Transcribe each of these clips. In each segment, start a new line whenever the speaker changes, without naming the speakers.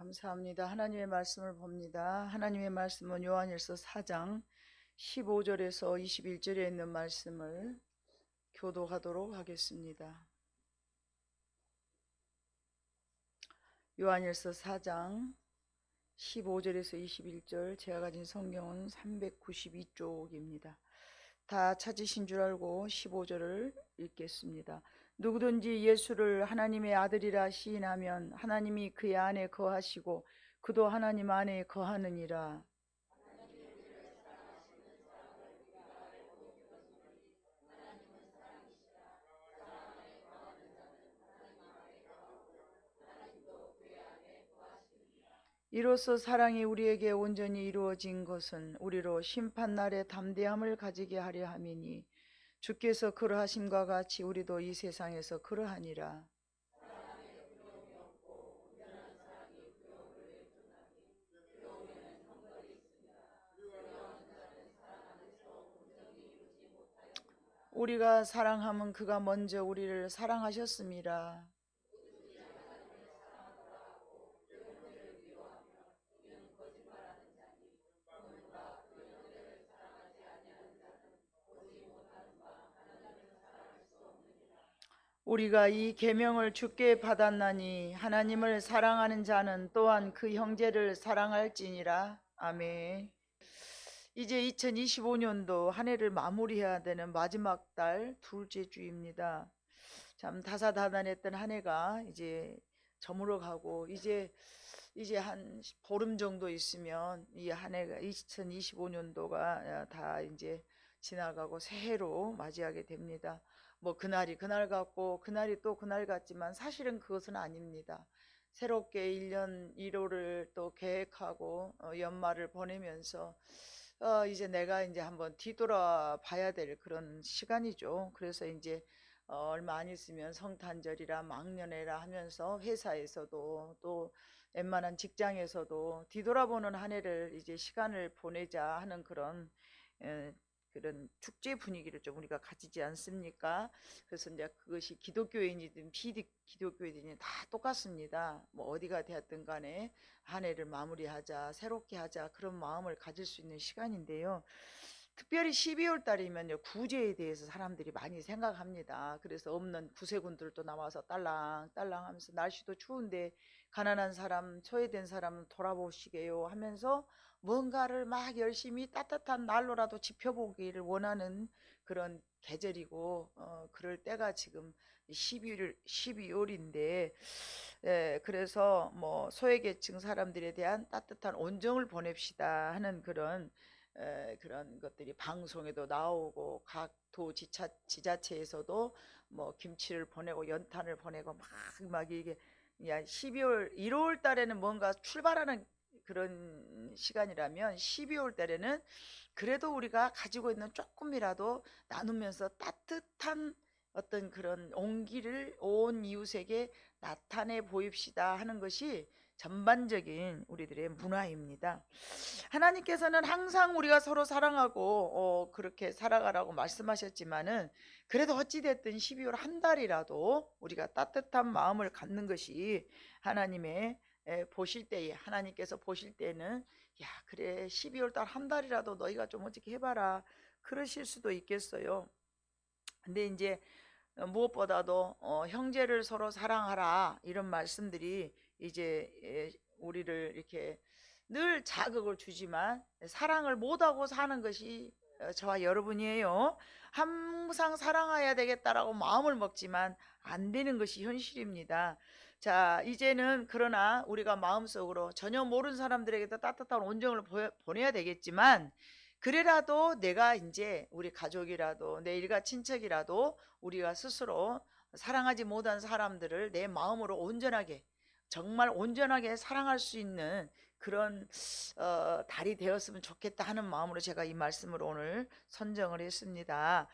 감사합니다. 하나님의 말씀을 봅니다. 하나님의 말씀은 요한일서 4장 15절에서 21절에 있는 말씀을 교독하도록 하겠습니다. 요한일서 4장 15절에서 21절, 제가 가진 성경은 392쪽입니다. 다 찾으신 줄 알고 15절을 읽겠습니다. 누구든지 예수를 하나님의 아들이라 시인하면 하나님이 그의 안에 거하시고 그도 하나님 안에 거하느니라. 이로써 사랑이 우리에게 온전히 이루어진 것은 우리로 심판날에 담대함을 가지게 하려 함이니 주께서 그러하심과 같이 우리도 이 세상에서 그러하니라. 우리가 사랑함은 그가 먼저 우리를 사랑하셨음이라. 우리가 이 계명을 주께 받았나니 하나님을 사랑하는 자는 또한 그 형제를 사랑할지니라. 아멘. 이제 2025년도 한 해를 마무리해야 되는 마지막 달 둘째 주입니다. 참 다사다난했던 한 해가 이제 저물어 가고 이제 한 보름 정도 있으면 이 한 해가 2025년도가 다 이제 지나가고 새해로 맞이하게 됩니다. 뭐 그날이 그날 같고 그날이 또 그날 같지만 사실은 그것은 아닙니다. 새롭게 1년 1호를 또 계획하고 연말을 보내면서 이제 내가 이제 한번 뒤돌아봐야 될 그런 시간이죠. 그래서 이제 얼마 안 있으면 성탄절이라 막년회라 하면서 회사에서도 또 웬만한 직장에서도 뒤돌아보는 한 해를 이제 시간을 보내자 하는 그런 축제 분위기를 좀 우리가 가지지 않습니까? 그래서 이제 그것이 기독교인이든 비기독교인이든 다 똑같습니다. 뭐 어디가 되었든 간에 한 해를 마무리하자, 새롭게 하자, 그런 마음을 가질 수 있는 시간인데요. 특별히 12월 달이면요, 구제에 대해서 사람들이 많이 생각합니다. 그래서 없는 구세군들도 나와서 딸랑딸랑 하면서 날씨도 추운데 가난한 사람, 소외된 사람 돌아보시게요 하면서 뭔가를 막 열심히 따뜻한 날로라도 지펴보기를 원하는 그런 계절이고, 그럴 때가 지금 12월인데, 그래서 뭐 소외계층 사람들에 대한 따뜻한 온정을 보냅시다 하는 그런 것들이 방송에도 나오고 각 지자체에서도 뭐 김치를 보내고 연탄을 보내고 막 이게 12월 1월 달에는 뭔가 출발하는 그런 시간이라면 12월 달에는 그래도 우리가 가지고 있는 조금이라도 나누면서 따뜻한 어떤 그런 온기를 온 이웃에게 나타내 보입시다 하는 것이 전반적인 우리들의 문화입니다. 하나님께서는 항상 우리가 서로 사랑하고 그렇게 살아가라고 말씀하셨지만은 그래도 어찌됐든 12월 한 달이라도 우리가 따뜻한 마음을 갖는 것이 하나님의 보실 때에, 하나님께서 보실 때는 야 그래 12월 달 한 달이라도 너희가 좀 어떻게 해봐라 그러실 수도 있겠어요. 근데 이제 무엇보다도 형제를 서로 사랑하라 이런 말씀들이 이제 우리를 이렇게 늘 자극을 주지만 사랑을 못하고 사는 것이 저와 여러분이에요. 항상 사랑해야 되겠다라고 마음을 먹지만 안 되는 것이 현실입니다. 자, 이제는 그러나 우리가 마음속으로 전혀 모르는 사람들에게도 따뜻한 온정을 보내야 되겠지만 그래라도 내가 이제 우리 가족이라도 내 일가 친척이라도 우리가 스스로 사랑하지 못한 사람들을 내 마음으로 온전하게 정말 온전하게 사랑할 수 있는 그런 달이 되었으면 좋겠다 하는 마음으로 제가 이 말씀을 오늘 선정을 했습니다.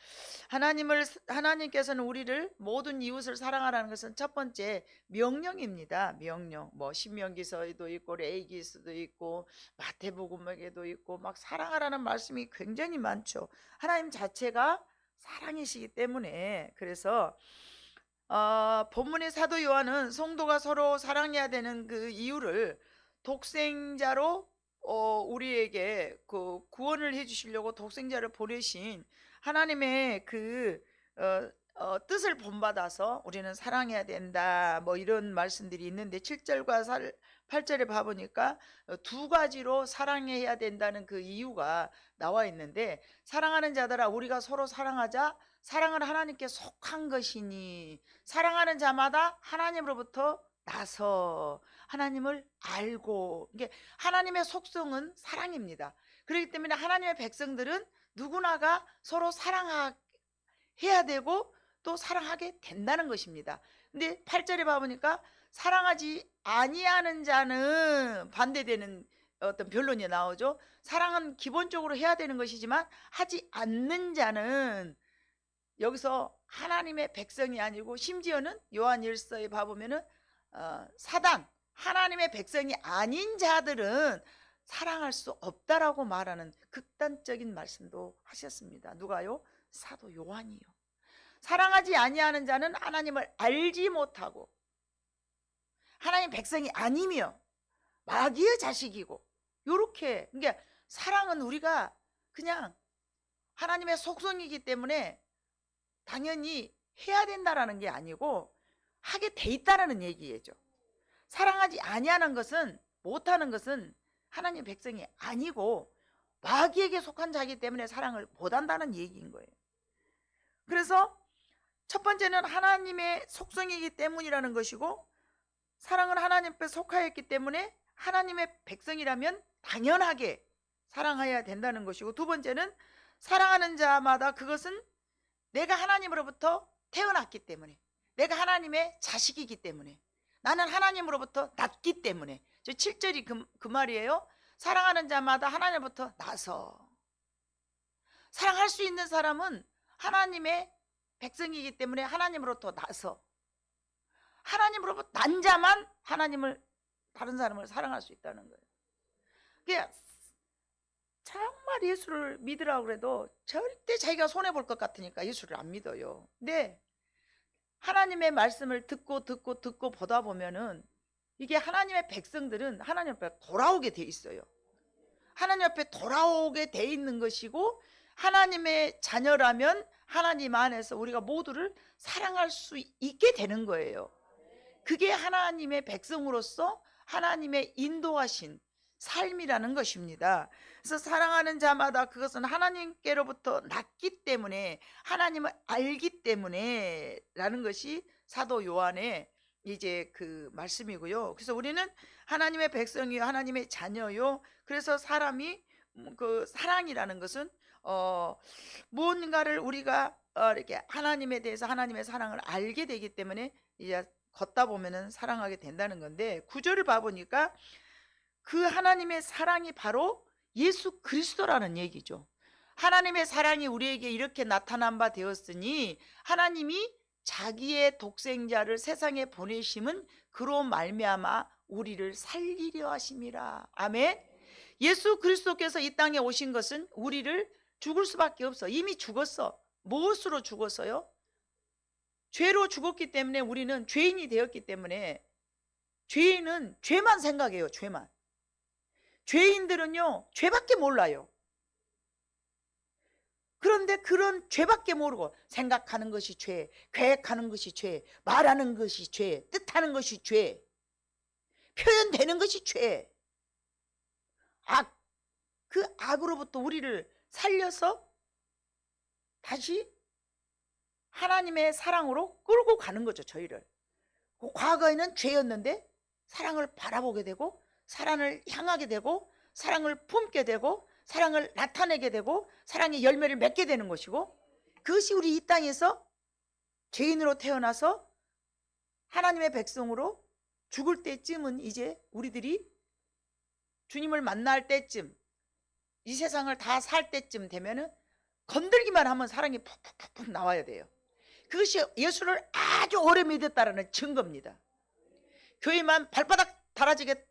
하나님께서는 우리를 모든 이웃을 사랑하라는 것은 첫 번째 명령입니다. 명령. 뭐 신명기서에도 있고 레위기서도 있고 마태복음에도 있고 막 사랑하라는 말씀이 굉장히 많죠. 하나님 자체가 사랑이시기 때문에 그래서 본문의 사도 요한은 성도가 서로 사랑해야 되는 그 이유를 독생자로 우리에게 그 구원을 해주시려고 독생자를 보내신 하나님의 그 뜻을 본받아서 우리는 사랑해야 된다, 뭐 이런 말씀들이 있는데 7절과 8절에 봐보니까 두 가지로 사랑해야 된다는 그 이유가 나와 있는데, 사랑하는 자들아 우리가 서로 사랑하자. 사랑은 하나님께 속한 것이니 사랑하는 자마다 하나님으로부터 나서 하나님을 알고, 이게 하나님의 속성은 사랑입니다. 그렇기 때문에 하나님의 백성들은 누구나가 서로 사랑해야 되고 또 사랑하게 된다는 것입니다. 근데 8절에 봐보니까 사랑하지 아니하는 자는 반대되는 어떤 변론이 나오죠. 사랑은 기본적으로 해야 되는 것이지만 하지 않는 자는, 여기서 하나님의 백성이 아니고 심지어는 요한일서에 봐보면은 사단, 하나님의 백성이 아닌 자들은 사랑할 수 없다라고 말하는 극단적인 말씀도 하셨습니다. 누가요? 사도 요한이요. 사랑하지 아니하는 자는 하나님을 알지 못하고 하나님 백성이 아니며 마귀의 자식이고, 요렇게. 그러니까 사랑은 우리가 그냥 하나님의 속성이기 때문에 당연히 해야 된다라는 게 아니고 하게 돼 있다라는 얘기죠. 사랑하지 아니하는 것은, 못하는 것은 하나님 백성이 아니고 마귀에게 속한 자이기 때문에 사랑을 못한다는 얘기인 거예요. 그래서 첫 번째는 하나님의 속성이기 때문이라는 것이고, 사랑은 하나님께 속하였기 때문에 하나님의 백성이라면 당연하게 사랑해야 된다는 것이고, 두 번째는 사랑하는 자마다 그것은 내가 하나님으로부터 태어났기 때문에, 내가 하나님의 자식이기 때문에, 나는 하나님으로부터 났기 때문에. 저 7절이 그 말이에요. 사랑하는 자마다 하나님으로부터 나서. 사랑할 수 있는 사람은 하나님의 백성이기 때문에 하나님으로부터 나서, 하나님으로부터 난 자만 하나님을, 다른 사람을 사랑할 수 있다는 거예요. 그러니까 정말 예수를 믿으라고 그래도 절대 자기가 손해볼 것 같으니까 예수를 안 믿어요. 근데 하나님의 말씀을 듣고 보다 보면은 이게 하나님의 백성들은 하나님 앞에 돌아오게 돼 있어요. 하나님 앞에 돌아오게 돼 있는 것이고, 하나님의 자녀라면 하나님 안에서 우리가 모두를 사랑할 수 있게 되는 거예요. 그게 하나님의 백성으로서 하나님의 인도하신 삶이라는 것입니다. 그래서 사랑하는 자마다 그것은 하나님께로부터 났기 때문에, 하나님을 알기 때문에 라는 것이 사도 요한의 이제 그 말씀이고요. 그래서 우리는 하나님의 백성이요, 하나님의 자녀요. 그래서 사람이 그 사랑이라는 것은 무언가를 우리가 이렇게 하나님에 대해서 하나님의 사랑을 알게 되기 때문에 이제 걷다 보면은 사랑하게 된다는 건데, 구절을 봐보니까 그 하나님의 사랑이 바로 예수 그리스도라는 얘기죠. 하나님의 사랑이 우리에게 이렇게 나타난 바 되었으니 하나님이 자기의 독생자를 세상에 보내심은 그로 말미암아 우리를 살리려 하심이라. 아멘. 예수 그리스도께서 이 땅에 오신 것은 우리를 죽을 수밖에 없어. 이미 죽었어. 무엇으로 죽었어요? 죄로 죽었기 때문에 우리는 죄인이 되었기 때문에, 죄인은 죄만 생각해요. 죄만. 죄인들은요 죄밖에 몰라요. 그런데 그런 죄밖에 모르고 생각하는 것이 죄, 계획하는 것이 죄, 말하는 것이 죄, 뜻하는 것이 죄, 표현되는 것이 죄, 악, 그 악으로부터 우리를 살려서 다시 하나님의 사랑으로 끌고 가는 거죠. 저희를. 과거에는 죄였는데 사랑을 바라보게 되고, 사랑을 향하게 되고, 사랑을 품게 되고, 사랑을 나타내게 되고, 사랑의 열매를 맺게 되는 것이고, 그것이 우리 이 땅에서 죄인으로 태어나서 하나님의 백성으로 죽을 때쯤은, 이제 우리들이 주님을 만날 때쯤, 이 세상을 다 살 때쯤 되면은 건들기만 하면 사랑이 푹푹푹 나와야 돼요. 그것이 예수를 아주 오래 믿었다라는 증거입니다. 교회만 발바닥 달아지게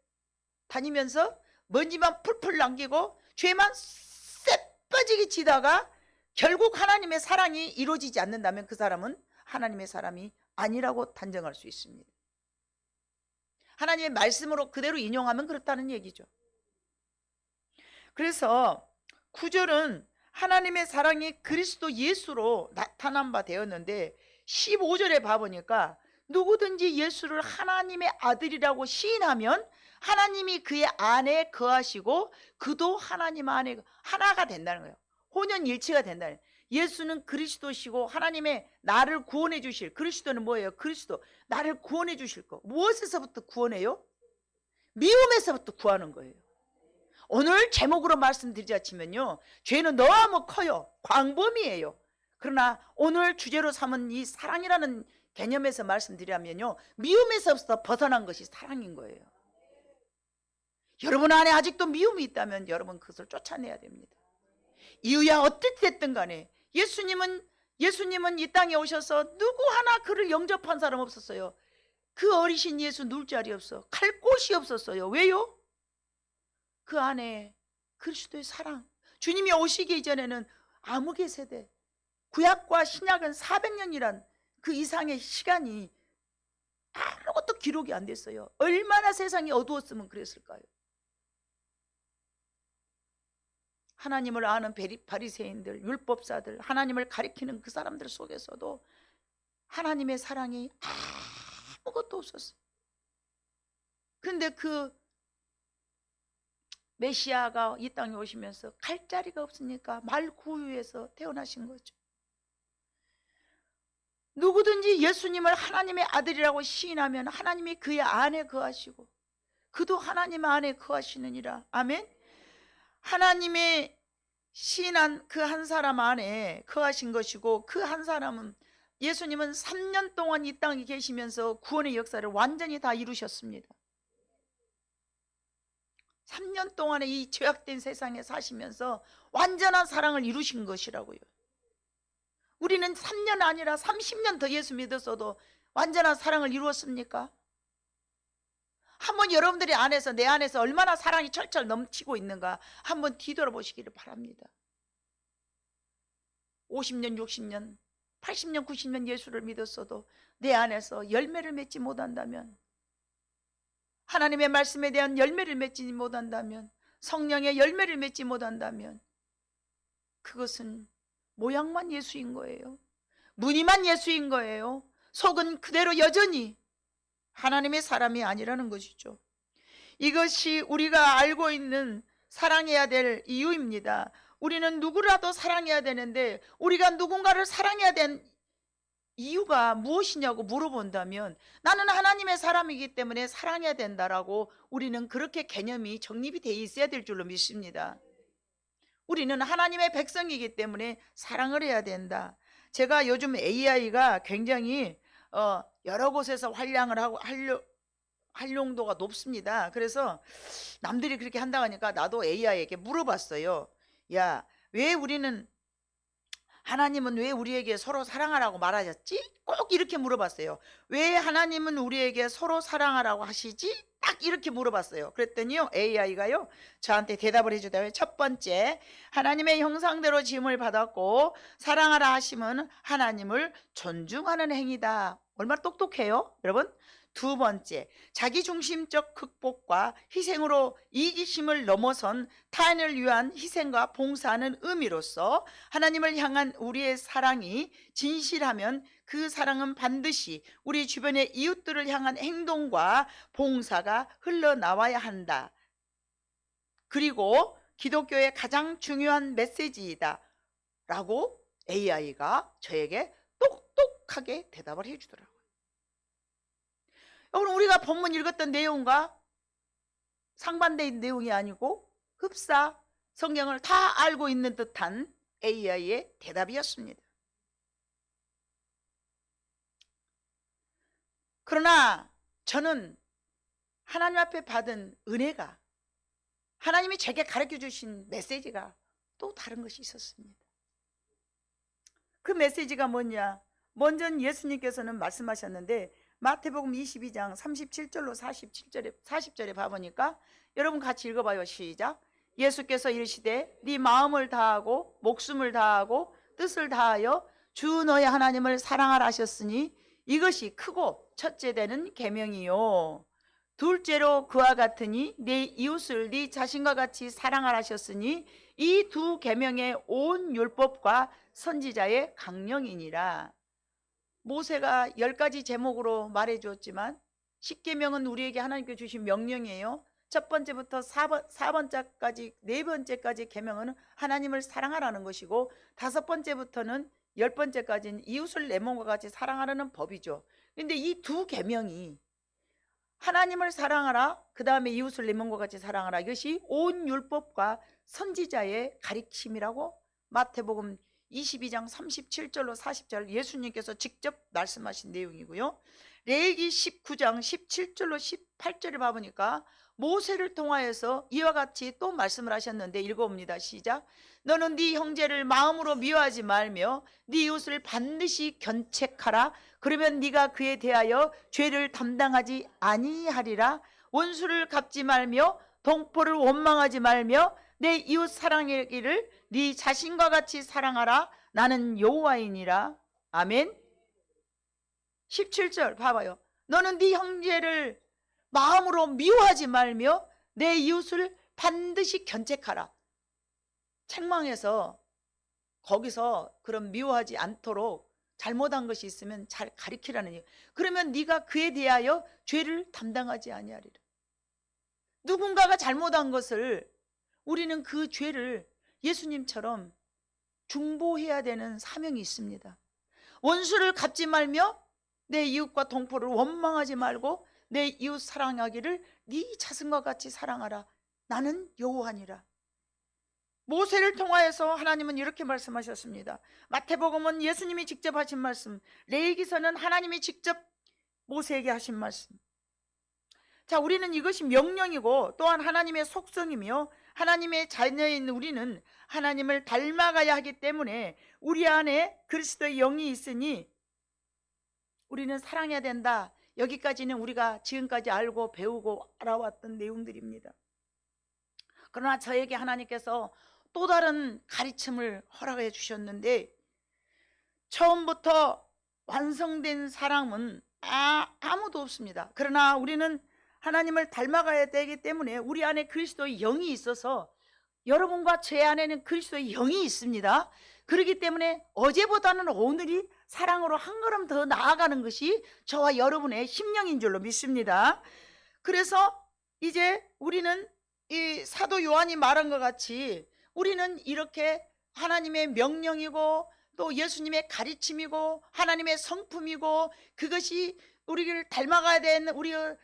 다니면서 먼지만 풀풀 남기고 죄만 쎄빠지게 지다가 결국 하나님의 사랑이 이루어지지 않는다면 그 사람은 하나님의 사람이 아니라고 단정할 수 있습니다. 하나님의 말씀으로 그대로 인용하면 그렇다는 얘기죠. 그래서 9절은 하나님의 사랑이 그리스도 예수로 나타난 바 되었는데 15절에 봐보니까 누구든지 예수를 하나님의 아들이라고 시인하면 하나님이 그의 안에 거하시고 그도 하나님 안에 하나가 된다는 거예요. 혼연일체가 된다는 거예요. 예수는 그리스도시고 하나님의 나를 구원해 주실, 그리스도는 뭐예요? 그리스도, 나를 구원해 주실 거. 무엇에서부터 구원해요? 미움에서부터 구하는 거예요. 오늘 제목으로 말씀드리자 치면요, 죄는 너무 커요. 광범위해요. 그러나 오늘 주제로 삼은 이 사랑이라는 개념에서 말씀드리자면요, 미움에서부터 벗어난 것이 사랑인 거예요. 여러분 안에 아직도 미움이 있다면 여러분 그것을 쫓아내야 됩니다. 이유야 어떻게 됐든 간에 예수님은 이 땅에 오셔서 누구 하나 그를 영접한 사람 없었어요. 그 어리신 예수 누울 자리 없어. 갈 곳이 없었어요. 왜요? 그 안에 그리스도의 사랑, 주님이 오시기 이전에는 암흑의 세대, 구약과 신약은 400년이란 그 이상의 시간이 아무것도 기록이 안 됐어요. 얼마나 세상이 어두웠으면 그랬을까요? 하나님을 아는 바리새인들, 율법사들, 하나님을 가리키는 그 사람들 속에서도 하나님의 사랑이 아무것도 없었어요. 그런데 그 메시아가 이 땅에 오시면서 갈 자리가 없으니까 말구유에서 태어나신 거죠. 누구든지 예수님을 하나님의 아들이라고 시인하면 하나님이 그의 안에 거하시고 그도 하나님 안에 거하시느니라. 아멘. 하나님의 시인한 그 한 사람 안에 거하신 것이고, 그 한 사람은 예수님은 3년 동안 이 땅에 계시면서 구원의 역사를 완전히 다 이루셨습니다. 3년 동안에 이 죄악된 세상에 사시면서 완전한 사랑을 이루신 것이라고요. 우리는 3년 아니라 30년 더 예수 믿었어도 완전한 사랑을 이루었습니까? 한번 여러분들이 안에서, 내 안에서 얼마나 사랑이 철철 넘치고 있는가 한번 뒤돌아보시기를 바랍니다. 50년, 60년, 80년, 90년 예수를 믿었어도 내 안에서 열매를 맺지 못한다면, 하나님의 말씀에 대한 열매를 맺지 못한다면, 성령의 열매를 맺지 못한다면 그것은 모양만 예수인 거예요. 무늬만 예수인 거예요. 속은 그대로 여전히 하나님의 사람이 아니라는 것이죠. 이것이 우리가 알고 있는 사랑해야 될 이유입니다. 우리는 누구라도 사랑해야 되는데 우리가 누군가를 사랑해야 된 이유가 무엇이냐고 물어본다면 나는 하나님의 사람이기 때문에 사랑해야 된다라고 우리는 그렇게 개념이 정립이 돼 있어야 될 줄로 믿습니다. 우리는 하나님의 백성이기 때문에 사랑을 해야 된다. 제가 요즘 AI가 굉장히 여러 곳에서 활용을 하고 활용도가 높습니다. 그래서 남들이 그렇게 한다고 하니까 나도 AI에게 물어봤어요. 야, 왜 하나님은 왜 우리에게 서로 사랑하라고 말하셨지? 꼭 이렇게 물어봤어요. 왜 하나님은 우리에게 서로 사랑하라고 하시지? 딱 이렇게 물어봤어요. 그랬더니요, AI가요 저한테 대답을 해주더라고요. 첫 번째, 하나님의 형상대로 지음을 받았고 사랑하라 하심은 하나님을 존중하는 행위다. 얼마나 똑똑해요, 여러분? 두 번째, 자기중심적 극복과 희생으로 이기심을 넘어선 타인을 위한 희생과 봉사하는 의미로서 하나님을 향한 우리의 사랑이 진실하면 그 사랑은 반드시 우리 주변의 이웃들을 향한 행동과 봉사가 흘러나와야 한다. 그리고 기독교의 가장 중요한 메시지이다 라고 AI가 저에게 똑똑하게 대답을 해주더라고요. 여러분, 우리가 본문 읽었던 내용과 상반된 내용이 아니고 흡사 성경을 다 알고 있는 듯한 AI의 대답이었습니다. 그러나 저는 하나님 앞에 받은 은혜가, 하나님이 제게 가르쳐 주신 메시지가 또 다른 것이 있었습니다. 그 메시지가 뭐냐? 먼저 예수님께서는 말씀하셨는데 마태복음 22장 37절로 40절에 봐보니까 여러분 같이 읽어봐요. 시작. 예수께서 이르시되 네 마음을 다하고 목숨을 다하고 뜻을 다하여 주 너의 하나님을 사랑하라 하셨으니 이것이 크고 첫째 되는 계명이요. 둘째로 그와 같으니 네 이웃을 네 자신과 같이 사랑하라 하셨으니 이 두 계명의 온 율법과 선지자의 강령이니라. 모세가 10가지 제목으로 말해 주었지만 10계명은 우리에게 하나님께 주신 명령이에요. 첫 번째부터 4번째까지 4번째까지 계명은 하나님을 사랑하라는 것이고, 5번째부터는 10번째까지는 이웃을 내 몸과 같이 사랑하라는 법이죠. 근데 이 두 계명이 하나님을 사랑하라, 그 다음에 이웃을 내 몸과 같이 사랑하라, 이것이 온 율법과 선지자의 가르침이라고 마태복음 22장 37절로 40절 예수님께서 직접 말씀하신 내용이고요. 레위기 19장 17절로 18절을 봐보니까 모세를 통하여서 이와 같이 또 말씀을 하셨는데, 읽어봅니다. 시작. 너는 네 형제를 마음으로 미워하지 말며 네 이웃을 반드시 견책하라. 그러면 네가 그에 대하여 죄를 담당하지 아니하리라. 원수를 갚지 말며 동포를 원망하지 말며 내 이웃 사랑하기를 네 자신과 같이 사랑하라. 나는 여호와이니라. 아멘. 17절 봐봐요. 너는 네 형제를 마음으로 미워하지 말며 내 이웃을 반드시 견책하라. 책망해서 거기서 그런 미워하지 않도록 잘못한 것이 있으면 잘 가리키라는 얘기. 그러면 네가 그에 대하여 죄를 담당하지 아니하리라. 누군가가 잘못한 것을 우리는 그 죄를 예수님처럼 중보해야 되는 사명이 있습니다. 원수를 갚지 말며 내 이웃과 동포를 원망하지 말고 내 이웃 사랑하기를 네 자신과 같이 사랑하라. 나는 여호와니라. 모세를 통하여서 하나님은 이렇게 말씀하셨습니다. 마태복음은 예수님이 직접 하신 말씀, 레위기서는 하나님이 직접 모세에게 하신 말씀. 자, 우리는 이것이 명령이고 또한 하나님의 속성이며 하나님의 자녀인 우리는 하나님을 닮아가야 하기 때문에 우리 안에 그리스도의 영이 있으니 우리는 사랑해야 된다. 여기까지는 우리가 지금까지 알고 배우고 알아왔던 내용들입니다. 그러나 저에게 하나님께서 또 다른 가르침을 허락해 주셨는데, 처음부터 완성된 사람은 아무도 없습니다. 그러나 우리는 하나님을 닮아가야 되기 때문에 우리 안에 그리스도의 영이 있어서, 여러분과 제 안에는 그리스도의 영이 있습니다. 그렇기 때문에 어제보다는 오늘이 사랑으로 한 걸음 더 나아가는 것이 저와 여러분의 심령인 줄로 믿습니다. 그래서 이제 우리는 이 사도 요한이 말한 것 같이 우리는 이렇게 하나님의 명령이고 또 예수님의 가르침이고 하나님의 성품이고 그것이 우리를 닮아가야 되는 우리의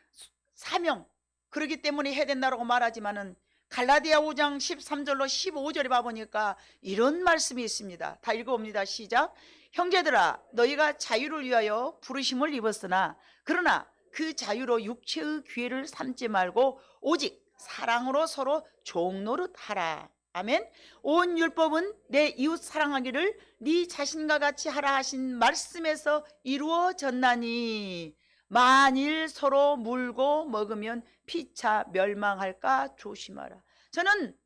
사명, 그렇기 때문에 해야 된다고 말하지만은 갈라디아 5장 13절로 15절에 봐보니까 이런 말씀이 있습니다. 다 읽어봅니다. 시작. 형제들아, 너희가 자유를 위하여 부르심을 입었으나 그러나 그 자유로 육체의 기회를 삼지 말고 오직 사랑으로 서로 종노릇 하라. 아멘. 온 율법은 내 이웃 사랑하기를 네 자신과 같이 하라 하신 말씀에서 이루어졌나니 만일 서로 물고 먹으면 피차 멸망할까 조심하라. 저는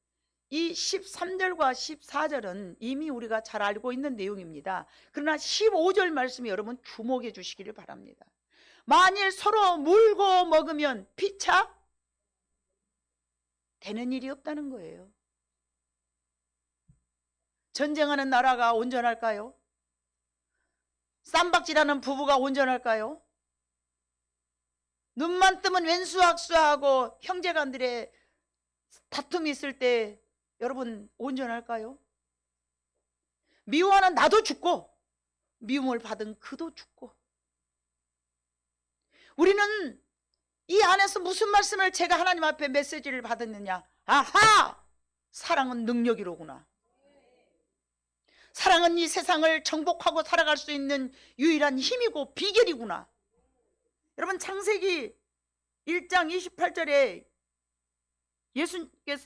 이 13절과 14절은 이미 우리가 잘 알고 있는 내용입니다. 그러나 15절 말씀이 여러분 주목해 주시기를 바랍니다. 만일 서로 물고 먹으면 피차 되는 일이 없다는 거예요. 전쟁하는 나라가 온전할까요? 쌈박질하는 부부가 온전할까요? 눈만 뜨면 왼수학수하고 형제간들의 다툼이 있을 때 여러분 온전할까요? 미워하는 나도 죽고 미움을 받은 그도 죽고. 우리는 이 안에서 무슨 말씀을 제가 하나님 앞에 메시지를 받았느냐? 아하! 사랑은 능력이로구나. 사랑은 이 세상을 정복하고 살아갈 수 있는 유일한 힘이고 비결이구나. 여러분, 창세기 1장 28절에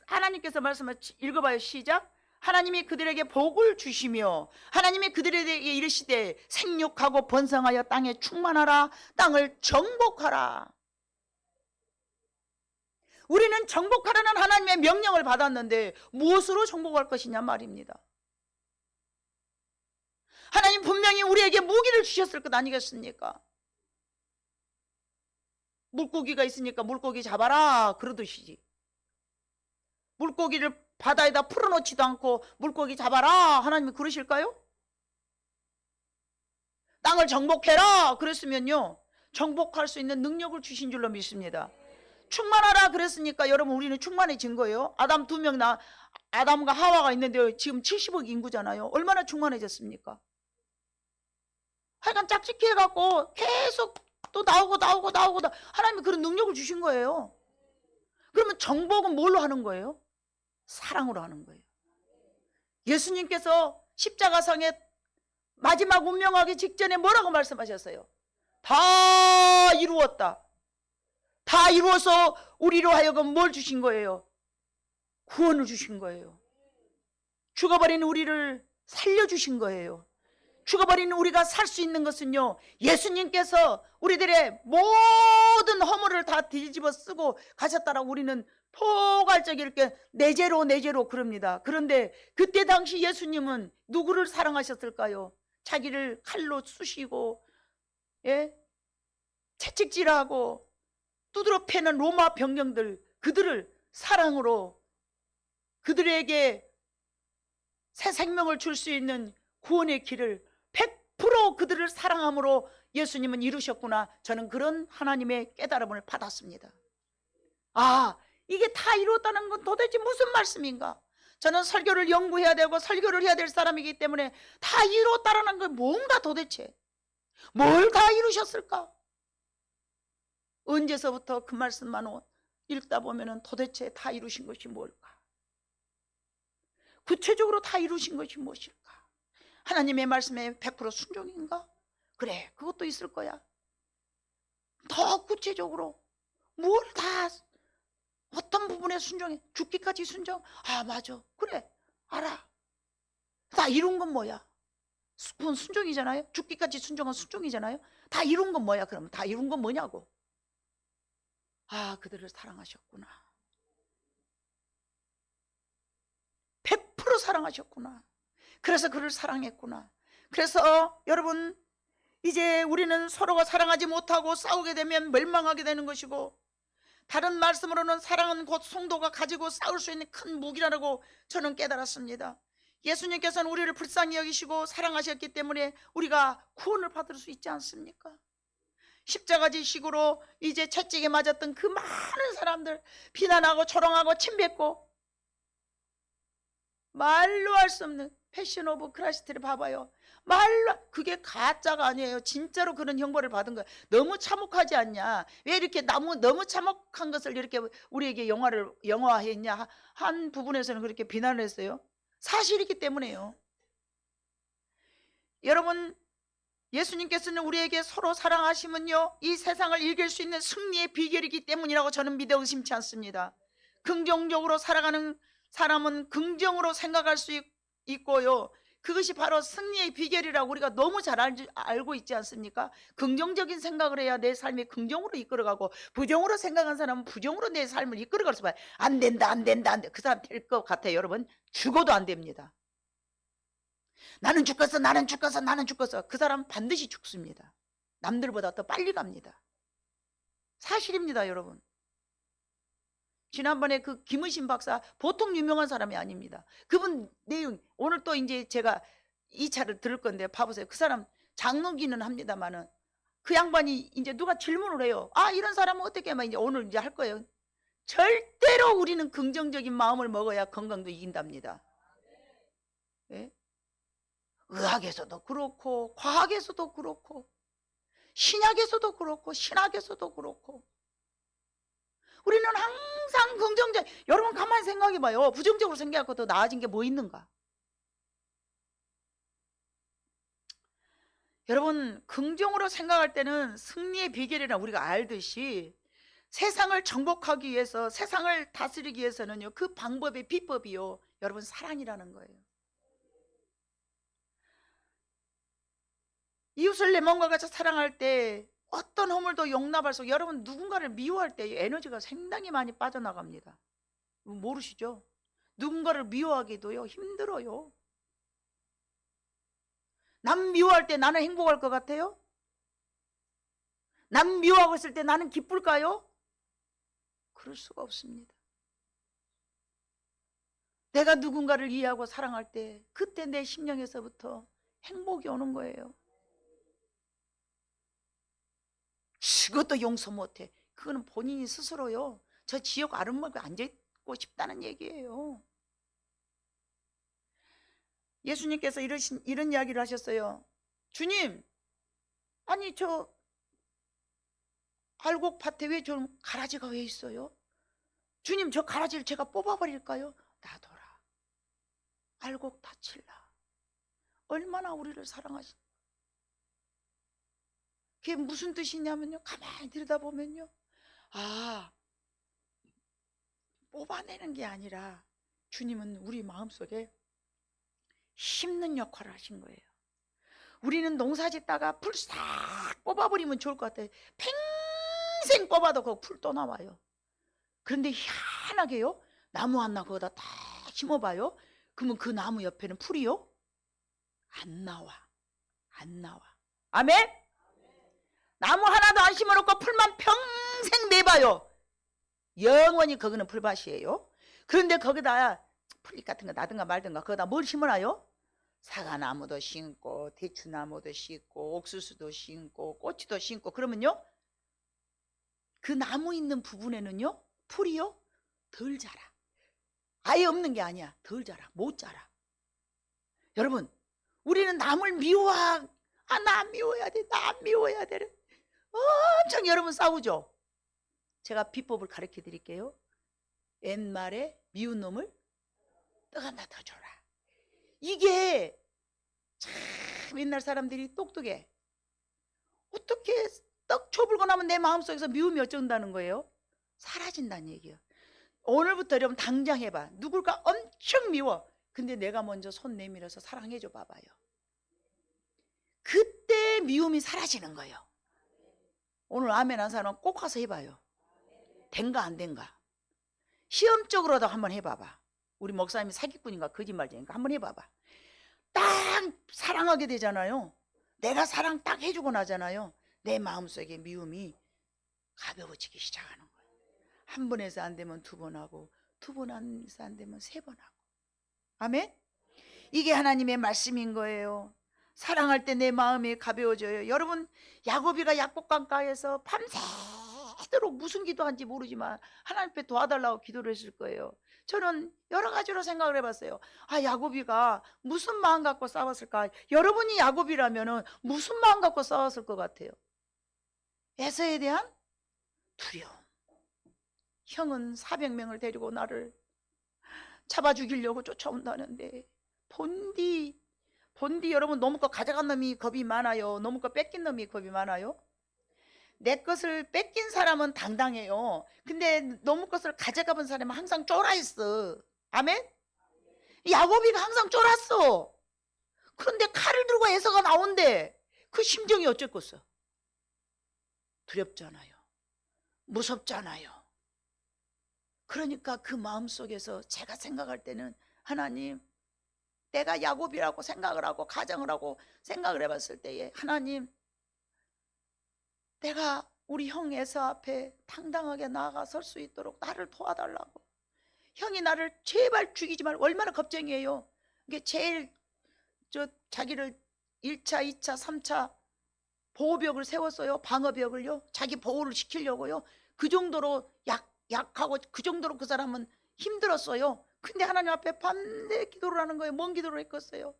하나님께서 말씀을 읽어봐요. 시작. 하나님이 그들에게 복을 주시며 하나님이 그들에게 이르시되 생육하고 번성하여 땅에 충만하라. 땅을 정복하라. 우리는 정복하라는 하나님의 명령을 받았는데 무엇으로 정복할 것이냐 말입니다. 하나님 분명히 우리에게 무기를 주셨을 것 아니겠습니까? 물고기가 있으니까 물고기 잡아라 그러듯이 물고기를 바다에다 풀어놓지도 않고 물고기 잡아라 하나님이 그러실까요? 땅을 정복해라 그랬으면요 정복할 수 있는 능력을 주신 줄로 믿습니다. 충만하라 그랬으니까 여러분 우리는 충만해진 거예요. 아담과 하와가 있는데 지금 70억 인구잖아요. 얼마나 충만해졌습니까? 하여간 짝짓기 해갖고 계속 또 나오고 하나님이 그런 능력을 주신 거예요. 그러면 정복은 뭘로 하는 거예요? 사랑으로 하는 거예요. 예수님께서 십자가상에 마지막 운명하기 직전에 뭐라고 말씀하셨어요? 다 이루었다. 다 이루어서 우리로 하여금 뭘 주신 거예요? 구원을 주신 거예요. 죽어버린 우리를 살려주신 거예요. 죽어버린 우리가 살 수 있는 것은요 예수님께서 우리들의 모든 허물을 다 뒤집어 쓰고 가셨다라고 우리는 포괄적이게 내재로 그럽니다. 그런데 그때 당시 예수님은 누구를 사랑하셨을까요? 자기를 칼로 쑤시고 채찍질하고 두드러 패는 로마 병령들 그들을 사랑으로 그들에게 새 생명을 줄 수 있는 구원의 길을 100% 그들을 사랑함으로 예수님은 이루셨구나. 저는 그런 하나님의 깨달음을 받았습니다. 아, 이게 다 이루었다는 건 도대체 무슨 말씀인가? 저는 설교를 연구해야 되고 설교를 해야 될 사람이기 때문에 다 이루었다는 건 뭔가 도대체 뭘 다 이루셨을까? 언제서부터 그 말씀만 읽다 보면 도대체 다 이루신 것이 뭘까? 구체적으로 다 이루신 것이 무엇일까? 하나님의 말씀에 100% 순종인가? 그래, 그것도 있을 거야. 더 구체적으로 뭘 다 어떤 부분에 순종해? 죽기까지 순종? 아 맞아, 그래, 알아. 다 이룬 건 뭐야? 그건 순종이잖아요. 죽기까지 순종은 순종이잖아요. 다 이룬 건 뭐야? 그러면 다 이룬 건 뭐냐고. 아, 그들을 사랑하셨구나. 100% 사랑하셨구나. 그래서 그를 사랑했구나. 그래서 여러분 이제 우리는 서로가 사랑하지 못하고 싸우게 되면 멸망하게 되는 것이고, 다른 말씀으로는 사랑은 곧 성도가 가지고 싸울 수 있는 큰 무기라고 저는 깨달았습니다. 예수님께서는 우리를 불쌍히 여기시고 사랑하셨기 때문에 우리가 구원을 받을 수 있지 않습니까? 십자가지식으로 이제 채찍에 맞았던 그 많은 사람들 비난하고 조롱하고 침뱉고 말로 할 수 없는 패션 오브 크라이스트를 봐봐요. 말로, 그게 가짜가 아니에요. 진짜로 그런 형벌을 받은 거야. 너무 참혹하지 않냐? 왜 이렇게 너무 참혹한 것을 이렇게 우리에게 영화화했냐? 한 부분에서는 그렇게 비난을 했어요. 사실이기 때문에요. 여러분, 예수님께서는 우리에게 서로 사랑하시면요 이 세상을 이길 수 있는 승리의 비결이기 때문이라고 저는 믿어 의심치 않습니다. 긍정적으로 살아가는 사람은 긍정으로 생각할 수 있고요, 그것이 바로 승리의 비결이라고 우리가 너무 잘 알고 있지 않습니까? 긍정적인 생각을 해야 내 삶이 긍정으로 이끌어가고, 부정으로 생각한 사람은 부정으로 내 삶을 이끌어갈 수밖에 안 된다. 그 사람 될 것 같아요. 여러분, 죽어도 안 됩니다. 나는 죽겠어. 그 사람 반드시 죽습니다. 남들보다 더 빨리 갑니다. 사실입니다, 여러분. 지난번에 그 김의신 박사, 보통 유명한 사람이 아닙니다. 그분 내용 오늘 또 이제 제가 2차를 들을 건데 봐보세요. 그 사람 장로기는 합니다만은 그 양반이 이제 누가 질문을 해요. 아, 이런 사람은 어떻게 하면 이제 오늘 이제 할 거예요. 절대로 우리는 긍정적인 마음을 먹어야 건강도 이긴답니다. 네? 의학에서도 그렇고 과학에서도 그렇고 신약에서도 그렇고 신학에서도 그렇고 우리는 항상 긍정적. 여러분 가만히 생각해봐요. 부정적으로 생각하고 더 나아진 게 뭐 있는가? 여러분, 긍정으로 생각할 때는 승리의 비결이라 우리가 알듯이 세상을 정복하기 위해서, 세상을 다스리기 위해서는요, 그 방법의 비법이요, 여러분 사랑이라는 거예요. 이웃을 내 몸과 같이 사랑할 때 어떤 허물도 용납할 수, 여러분 누군가를 미워할 때 에너지가 상당히 많이 빠져나갑니다. 모르시죠? 누군가를 미워하기도요 힘들어요. 남 미워할 때 나는 행복할 것 같아요? 남 미워하고 있을 때 나는 기쁠까요? 그럴 수가 없습니다. 내가 누군가를 이해하고 사랑할 때 그때 내 심령에서부터 행복이 오는 거예요. 그것도 용서 못해. 그거는 본인이 스스로요, 저 지옥 아름목에 앉아있고 싶다는 얘기예요. 예수님께서 이런 이야기를 하셨어요. 주님, 아니 저 알곡 밭에 왜 저 가라지가 왜 있어요? 주님, 저 가라지를 제가 뽑아버릴까요? 놔둬라. 알곡 다칠라. 얼마나 우리를 사랑하시. 그게 무슨 뜻이냐면요, 가만히 들여다보면요, 아, 뽑아내는 게 아니라 주님은 우리 마음속에 심는 역할을 하신 거예요. 우리는 농사 짓다가 풀 싹 뽑아버리면 좋을 것 같아요. 평생 뽑아도 그 풀 또 나와요. 그런데 희한하게요, 나무 하나 거기다 다 심어봐요. 그러면 그 나무 옆에는 풀이요? 안 나와. 안 나와. 아멘? 나무 하나도 안 심어놓고 풀만 평생 내봐요. 영원히 거기는 풀밭이에요. 그런데 거기다 풀잎 같은 거 나든가 말든가 거기다 뭘 심어놔요? 사과나무도 심고 대추나무도 심고 옥수수도 심고 꼬치도 심고. 그러면요, 그 나무 있는 부분에는요, 풀이요 덜 자라. 아예 없는 게 아니야. 덜 자라. 못 자라. 여러분, 우리는 남을 미워하, 나 미워야 돼, 나 미워야 돼, 엄청 여러분 싸우죠. 제가 비법을 가르쳐 드릴게요. 옛말에 미운 놈을 떡 하나 더 줘라. 이게 참 옛날 사람들이 똑똑해. 어떻게 떡 쳐불고 나면 내 마음속에서 미움이 어쩐다는 거예요? 사라진다는 얘기예요. 오늘부터 여러분 당장 해봐. 누굴까 엄청 미워. 근데 내가 먼저 손 내밀어서 사랑해줘 봐봐요. 그때 미움이 사라지는 거예요. 오늘 아멘 한 사람은 꼭 가서 해봐요. 된가 안 된가. 시험적으로도 한번 해봐봐. 우리 목사님이 사기꾼인가 거짓말쟁이인가 한번 해봐봐. 딱 사랑하게 되잖아요. 내가 사랑 딱 해주고 나잖아요. 내 마음속에 미움이 가벼워지기 시작하는 거예요. 한 번 해서 안 되면 두 번 하고, 두 번 해서 안 되면 세 번 하고. 아멘? 이게 하나님의 말씀인 거예요. 사랑할 때 내 마음이 가벼워져요. 여러분, 야곱이가 약복강가에서 밤새도록 무슨 기도한지 모르지만 하나님 앞에 도와달라고 기도를 했을 거예요. 저는 여러 가지로 생각을 해봤어요. 야곱이가 무슨 마음 갖고 싸웠을까? 여러분이 야곱이라면 무슨 마음 갖고 싸웠을 것 같아요? 에서에 대한 두려움. 형은 400명을 데리고 나를 잡아 죽이려고 쫓아온다는데 본디 여러분, 너무 거 가져간 놈이 겁이 많아요? 너무 거 뺏긴 놈이 겁이 많아요? 내 것을 뺏긴 사람은 당당해요. 근데 너무 것을 가져가 본 사람은 항상 쫄아있어. 아멘? 야곱이가 항상 쫄았어. 그런데 칼을 들고 에서가 나온대. 그 심정이 어쨌겠어? 두렵잖아요. 무섭잖아요. 그러니까 그 마음속에서 제가 생각할 때는, 하나님, 내가 야곱이라고 생각을 하고 가정을 하고 생각을 해봤을 때에, 하나님, 내가 우리 형 에서 앞에 당당하게 나아가 설 수 있도록 나를 도와달라고. 형이 나를 제발 죽이지 말고. 얼마나 겁쟁이에요. 이게 제일 자기를 1차, 2차, 3차 보호벽을 세웠어요. 방어벽을요. 자기 보호를 시키려고요. 그 정도로 약하고 그 정도로 그 사람은 힘들었어요. 근데 하나님 앞에 밤새 기도를 하는 거예요. 뭔 기도를 했겠어요?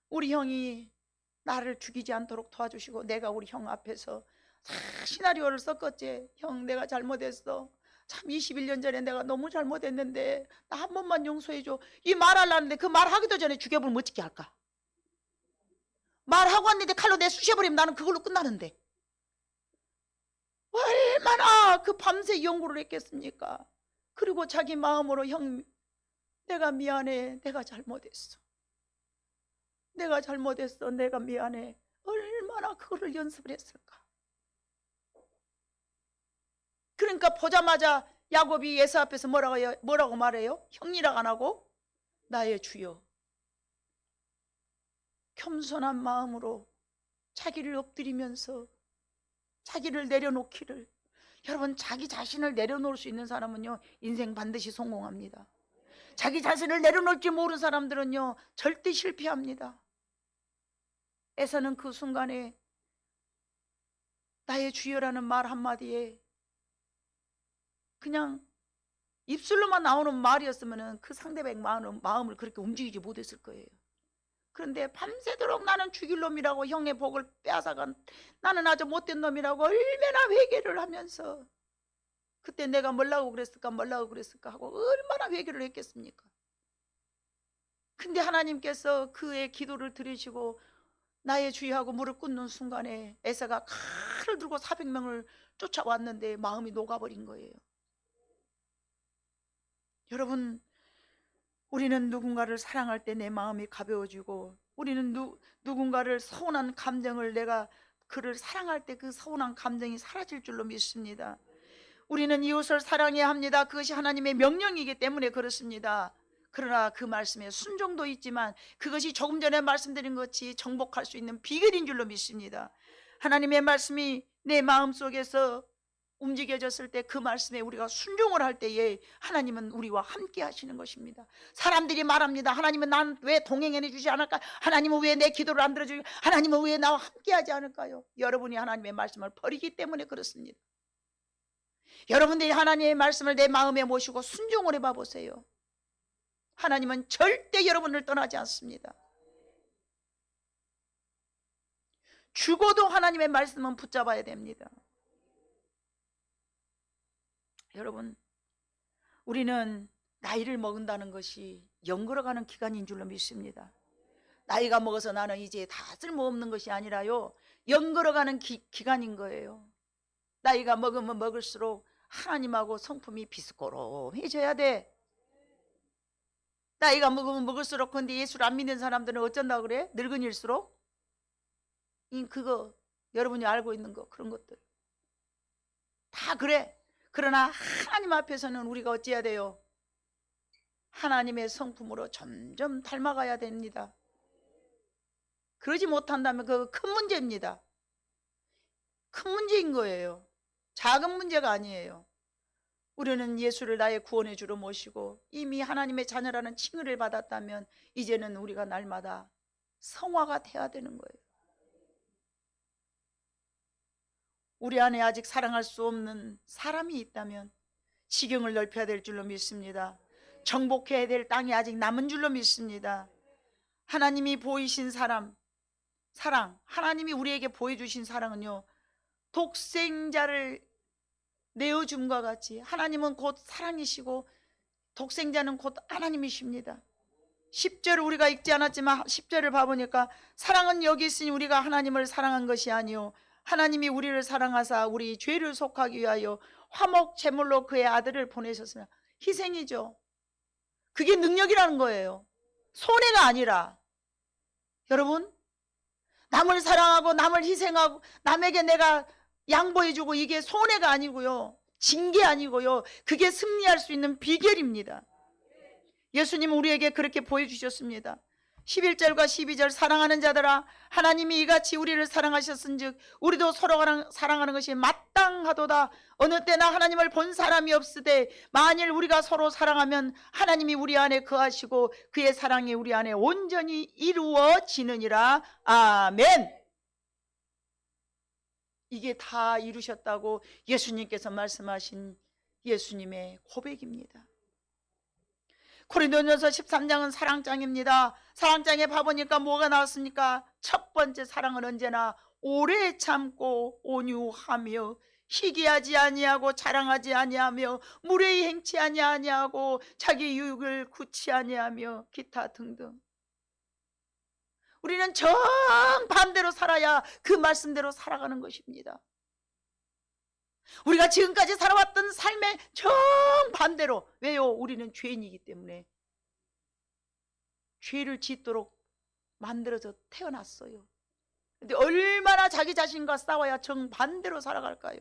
우리 형이 나를 죽이지 않도록 도와주시고, 내가 우리 형 앞에서 시나리오를 썼겠지. 형, 내가 잘못했어. 참 21년 전에 내가 너무 잘못했는데 나 한 번만 용서해줘. 이 말하려는데 그 말하기도 전에 죽여버리면 어떻게 할까? 말하고 왔는데 칼로 내 쑤셔버리면 나는 그걸로 끝나는데 얼마나 그 밤새 연구를 했겠습니까? 그리고 자기 마음으로, 형, 내가 미안해. 내가 잘못했어. 내가 잘못했어. 내가 미안해. 얼마나 그거를 연습을 했을까? 그러니까 보자마자 야곱이 예수 앞에서 뭐라고 말해요? 형이라고 안 하고 나의 주여. 겸손한 마음으로 자기를 엎드리면서 자기를 내려놓기를. 여러분, 자기 자신을 내려놓을 수 있는 사람은요, 인생 반드시 성공합니다. 자기 자신을 내려놓을지 모르는 사람들은요, 절대 실패합니다. 에서는 그 순간에 나의 주여라는 말 한마디에 그냥 입술로만 나오는 말이었으면 그 상대방 마음을 그렇게 움직이지 못했을 거예요. 그런데 밤새도록 나는 죽일 놈이라고, 형의 복을 빼앗아간 나는 아주 못된 놈이라고 얼마나 회개를 하면서, 그때 내가 뭐라고 그랬을까 하고 얼마나 회개를 했겠습니까? 근데 하나님께서 그의 기도를 들으시고 나의 주의하고 무릎 꿇는 순간에 에서가 칼을 들고 400명을 쫓아왔는데 마음이 녹아버린 거예요. 여러분, 우리는 누군가를 사랑할 때 내 마음이 가벼워지고, 우리는 누군가를 서운한 감정을, 내가 그를 사랑할 때 그 서운한 감정이 사라질 줄로 믿습니다. 우리는 이웃을 사랑해야 합니다. 그것이 하나님의 명령이기 때문에 그렇습니다. 그러나 그 말씀에 순종도 있지만 그것이 조금 전에 말씀드린 것이 정복할 수 있는 비결인 줄로 믿습니다. 하나님의 말씀이 내 마음속에서 움직여졌을 때, 그 말씀에 우리가 순종을 할 때에 하나님은 우리와 함께 하시는 것입니다. 사람들이 말합니다. 하나님은 난 왜 동행해 주지 않을까? 하나님은 왜 내 기도를 안 들어주고, 하나님은 왜 나와 함께 하지 않을까요? 여러분이 하나님의 말씀을 버리기 때문에 그렇습니다. 여러분들이 하나님의 말씀을 내 마음에 모시고 순종을 해봐 보세요. 하나님은 절대 여러분을 떠나지 않습니다. 죽어도 하나님의 말씀은 붙잡아야 됩니다. 여러분, 우리는 나이를 먹는다는 것이 영걸어가는 기간인 줄로 믿습니다. 나이가 먹어서 나는 이제 다 쓸모없는 것이 아니라요, 영걸어가는 기간인 거예요. 나이가 먹으면 먹을수록 하나님하고 성품이 비스코롬해져야 돼. 나이가 먹으면 먹을수록. 근데 예수를 안 믿는 사람들은 어쩐다 그래? 늙은일수록. 그거 여러분이 알고 있는 거, 그런 것들 다 그래. 그러나 하나님 앞에서는 우리가 어찌해야 돼요? 하나님의 성품으로 점점 닮아가야 됩니다. 그러지 못한다면 그거 큰 문제입니다. 큰 문제인 거예요. 작은 문제가 아니에요. 우리는 예수를 나의 구원의 주로 모시고 이미 하나님의 자녀라는 칭의를 받았다면 이제는 우리가 날마다 성화가 돼야 되는 거예요. 우리 안에 아직 사랑할 수 없는 사람이 있다면 지경을 넓혀야 될 줄로 믿습니다. 정복해야 될 땅이 아직 남은 줄로 믿습니다. 하나님이 보이신 사랑, 하나님이 우리에게 보여주신 사랑은요, 독생자를 내어줌과 같이 하나님은 곧 사랑이시고 독생자는 곧 하나님이십니다. 10절을 우리가 읽지 않았지만 10절을 봐보니까 사랑은 여기 있으니 우리가 하나님을 사랑한 것이 아니요 하나님이 우리를 사랑하사 우리 죄를 속하기 위하여 화목 제물로 그의 아들을 보내셨으며. 희생이죠. 그게 능력이라는 거예요. 손해가 아니라. 여러분, 남을 사랑하고 남을 희생하고 남에게 내가 양보해주고, 이게 손해가 아니고요, 징계 아니고요, 그게 승리할 수 있는 비결입니다. 예수님은 우리에게 그렇게 보여주셨습니다. 11절과 12절, 사랑하는 자들아 하나님이 이같이 우리를 사랑하셨은즉 우리도 서로 사랑하는 것이 마땅하도다. 어느 때나 하나님을 본 사람이 없으되 만일 우리가 서로 사랑하면 하나님이 우리 안에 거하시고 그의 사랑이 우리 안에 온전히 이루어지느니라. 아멘. 이게 다 이루셨다고 예수님께서 말씀하신 예수님의 고백입니다. 고린도전서 13장은 사랑장입니다. 사랑장에 봐보니까 뭐가 나왔습니까? 첫 번째, 사랑은 언제나 오래 참고 온유하며 희귀하지 아니하고 자랑하지 아니하며 무례히 행치 아니하고 자기 유익을 구치 아니하며 기타 등등. 우리는 정반대로 살아야 그 말씀대로 살아가는 것입니다. 우리가 지금까지 살아왔던 삶의 정반대로. 왜요? 우리는 죄인이기 때문에 죄를 짓도록 만들어져 태어났어요. 근데 얼마나 자기 자신과 싸워야 정반대로 살아갈까요?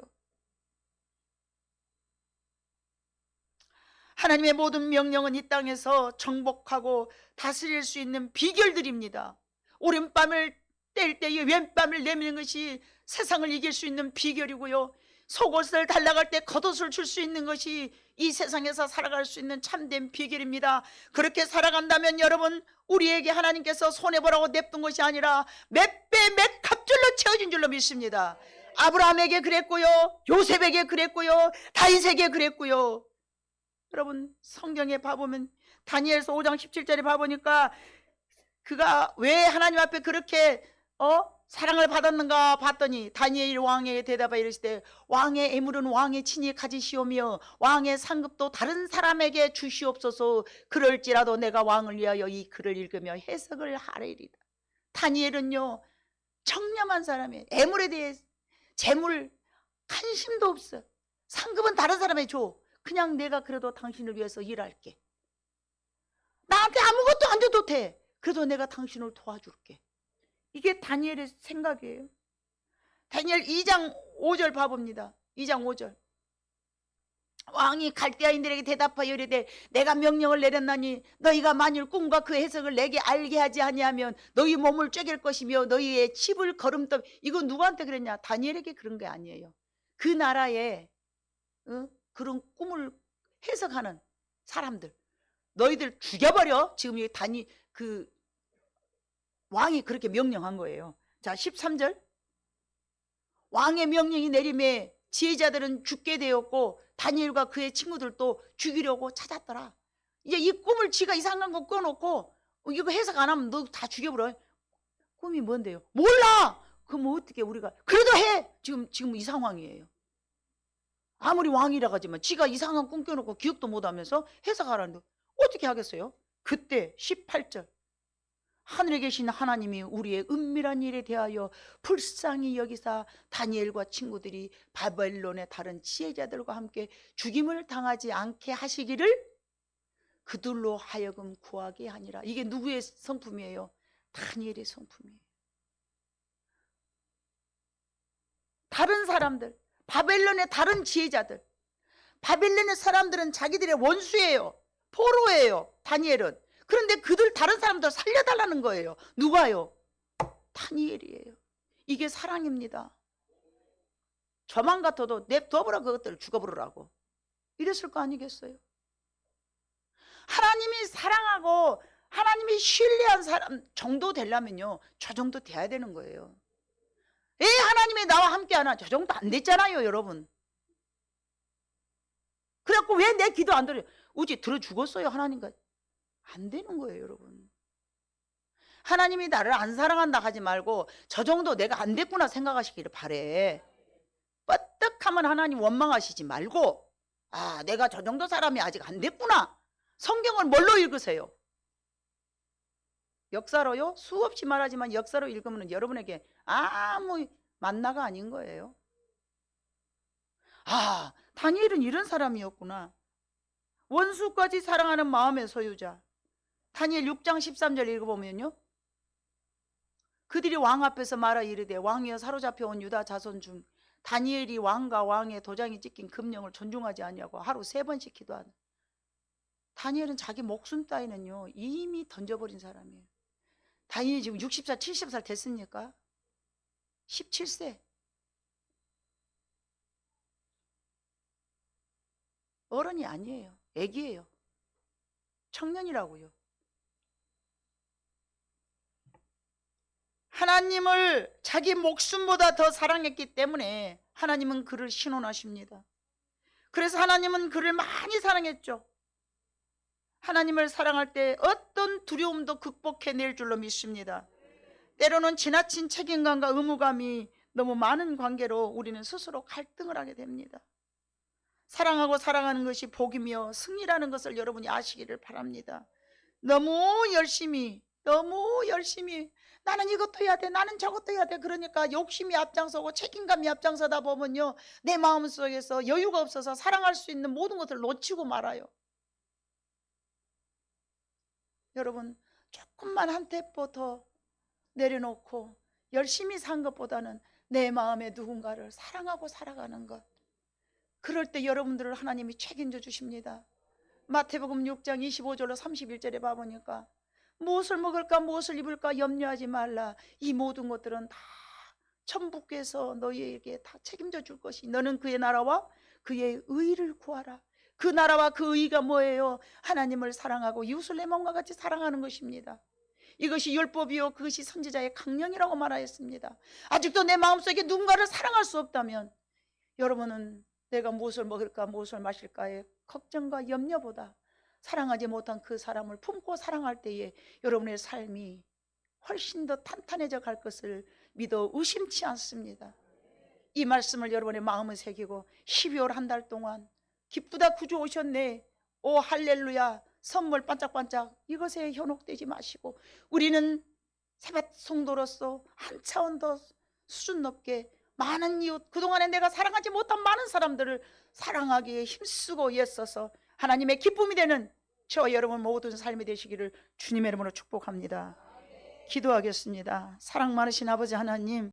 하나님의 모든 명령은 이 땅에서 정복하고 다스릴 수 있는 비결들입니다. 오랜밤을 때일 때에 왼뺨을 내미는 것이 세상을 이길 수 있는 비결이고요. 속옷을 달라갈 때 겉옷을 줄 수 있는 것이 이 세상에서 살아갈 수 있는 참된 비결입니다. 그렇게 살아간다면 여러분, 우리에게 하나님께서 손해보라고 냅둔 것이 아니라 몇 배 몇 값줄로 채워진 줄로 믿습니다. 아브라함에게 그랬고요, 요셉에게 그랬고요, 다윗에게 그랬고요. 여러분, 성경에 봐보면 다니엘서 5장 17절에 봐보니까 그가 왜 하나님 앞에 그렇게 사랑을 받았는가 봤더니 다니엘 왕에게 대답하여 이르시되 왕의 애물은 왕의 친히 가지시오며 왕의 상급도 다른 사람에게 주시옵소서. 그럴지라도 내가 왕을 위하여 이 글을 읽으며 해석을 하리이다. 다니엘은요, 청렴한 사람이에요. 애물에 대해 재물 관심도 없어. 상급은 다른 사람에게 줘. 그냥 내가 그래도 당신을 위해서 일할게. 나한테 아무것도 안 줘도 돼. 그래도 내가 당신을 도와줄게. 이게 다니엘의 생각이에요. 다니엘 2장 5절 봐봅니다. 2장 5절. 왕이 갈대아인들에게 대답하여 이르되 내가 명령을 내렸나니 너희가 만일 꿈과 그 해석을 내게 알게 하지 아니하면 너희 몸을 쪼갤 것이며 너희의 집을 거름떠. 이거 누구한테 그랬냐? 다니엘에게 그런 게 아니에요. 그 나라에 그런 꿈을 해석하는 사람들, 너희들 죽여버려. 지금 그 왕이 그렇게 명령한 거예요. 자, 13절. 왕의 명령이 내림에 지혜자들은 죽게 되었고 다니엘과 그의 친구들도 죽이려고 찾았더라. 이제 이 꿈을 지가 이상한 거 꿔놓고 이거 해석 안 하면 너 다 죽여버려. 꿈이 뭔데요? 몰라. 그럼 어떻게 우리가 그래도 해. 지금 이 상황이에요. 아무리 왕이라 하지만 지가 이상한 꿈 껴놓고 기억도 못하면서 해석하라는데 어떻게 하겠어요? 그때 18절. 하늘에 계신 하나님이 우리의 은밀한 일에 대하여 불쌍히 여기사 다니엘과 친구들이 바벨론의 다른 지혜자들과 함께 죽임을 당하지 않게 하시기를 그들로 하여금 구하게 하니라. 이게 누구의 성품이에요? 다니엘의 성품이에요. 다른 사람들, 바벨론의 다른 지혜자들, 바벨론의 사람들은 자기들의 원수예요. 포로예요. 다니엘은. 그런데 그들 다른 사람들 살려달라는 거예요. 누가요? 다니엘이에요. 이게 사랑입니다. 저만 같아도 냅둬버려, 그것들 죽어버리라고 이랬을 거 아니겠어요? 하나님이 사랑하고 하나님이 신뢰한 사람 정도 되려면요, 저 정도 돼야 되는 거예요. 왜 하나님이 나와 함께 하나? 저 정도 안 됐잖아요, 여러분. 그래갖고 왜 내 기도 안 들어요? 우지 들어 죽었어요, 하나님과. 안 되는 거예요, 여러분. 하나님이 나를 안 사랑한다 하지 말고 저 정도 내가 안 됐구나 생각하시기를 바래. 뻗떡하면 하나님 원망하시지 말고 내가 저 정도 사람이 아직 안 됐구나. 성경을 뭘로 읽으세요? 역사로요? 수없이 말하지만 역사로 읽으면 여러분에게 아무 만나가 아닌 거예요. 다니엘은 이런 사람이었구나. 원수까지 사랑하는 마음의 소유자. 다니엘 6장 13절 읽어보면요, 그들이 왕 앞에서 말하 이르되 왕이여 사로잡혀온 유다 자손 중 다니엘이 왕과 왕의 도장이 찍힌 금령을 존중하지 아니하고 하루 3번씩 기도하는. 다니엘은 자기 목숨 따위는요 이미 던져버린 사람이에요. 다니엘이 지금 60살 70살 됐습니까? 17세. 어른이 아니에요. 애기예요. 청년이라고요. 하나님을 자기 목숨보다 더 사랑했기 때문에 하나님은 그를 신원하십니다. 그래서 하나님은 그를 많이 사랑했죠. 하나님을 사랑할 때 어떤 두려움도 극복해낼 줄로 믿습니다. 때로는 지나친 책임감과 의무감이 너무 많은 관계로 우리는 스스로 갈등을 하게 됩니다. 사랑하고 사랑하는 것이 복이며 승리라는 것을 여러분이 아시기를 바랍니다. 너무 열심히 나는 이것도 해야 돼, 나는 저것도 해야 돼, 그러니까 욕심이 앞장서고 책임감이 앞장서다 보면요 내 마음속에서 여유가 없어서 사랑할 수 있는 모든 것을 놓치고 말아요. 여러분, 조금만 한 템포 더 내려놓고 열심히 산 것보다는 내 마음에 누군가를 사랑하고 살아가는 것, 그럴 때 여러분들을 하나님이 책임져 주십니다. 마태복음 6장 25절로 31절에 봐보니까 무엇을 먹을까 무엇을 입을까 염려하지 말라. 이 모든 것들은 다 천부께서 너희에게 다 책임져 줄 것이. 너는 그의 나라와 그의 의를 구하라. 그 나라와 그 의가 뭐예요? 하나님을 사랑하고 이웃을 내 몸과 같이 사랑하는 것입니다. 이것이 율법이요 그것이 선지자의 강령이라고 말하였습니다. 아직도 내 마음속에 누군가를 사랑할 수 없다면 여러분은 내가 무엇을 먹을까 무엇을 마실까의 걱정과 염려보다 사랑하지 못한 그 사람을 품고 사랑할 때에 여러분의 삶이 훨씬 더 탄탄해져 갈 것을 믿어 의심치 않습니다. 이 말씀을 여러분의 마음에 새기고 12월 한 달 동안 기쁘다 구주 오셨네, 오 할렐루야, 선물 반짝반짝, 이것에 현혹되지 마시고 우리는 세뱃 성도로서 한 차원 더 수준 높게 많은 이웃, 그동안에 내가 사랑하지 못한 많은 사람들을 사랑하기에 힘쓰고 애써서 하나님의 기쁨이 되는 저와 여러분 모든 삶이 되시기를 주님의 이름으로 축복합니다. 기도하겠습니다. 사랑 많으신 아버지 하나님,